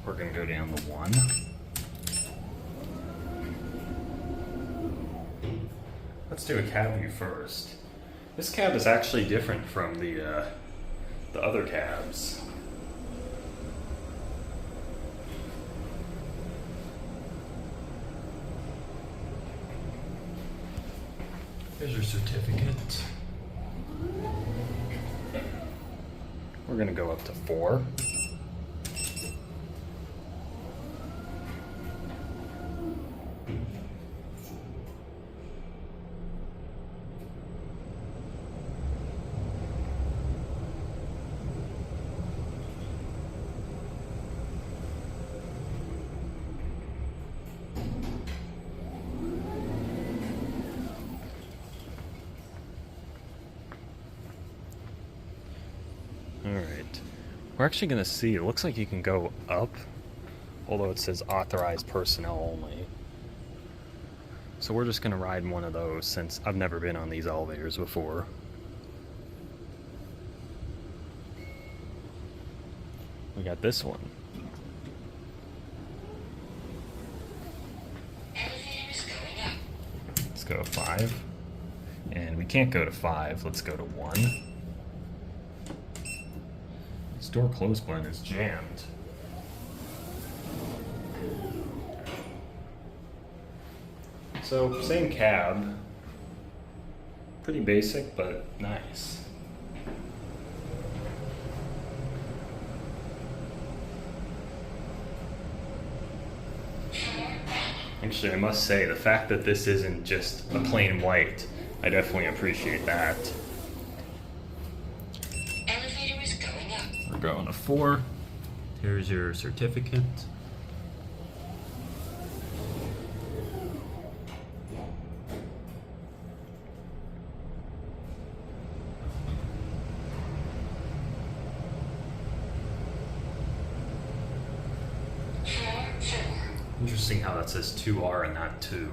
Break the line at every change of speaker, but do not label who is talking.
We're gonna go down the 1. Let's do a cab view first. This cab is actually different from the other cabs.
Here's your certificate.
We're gonna go up to 4. Alright, we're actually going to see, it looks like you can go up, although it says authorized personnel only. So we're just going to ride one of those since I've never been on these elevators before. We got this one. Let's go to 5. And we can't go to 5, let's go to 1. This door close button is jammed. So, same cab. Pretty basic, but nice. Actually, I must say, the fact that this isn't just a plain white, I definitely appreciate that.
Elevator is going up.
We're going to 4. Here's your certificate. Interesting how that says 2R and not 2.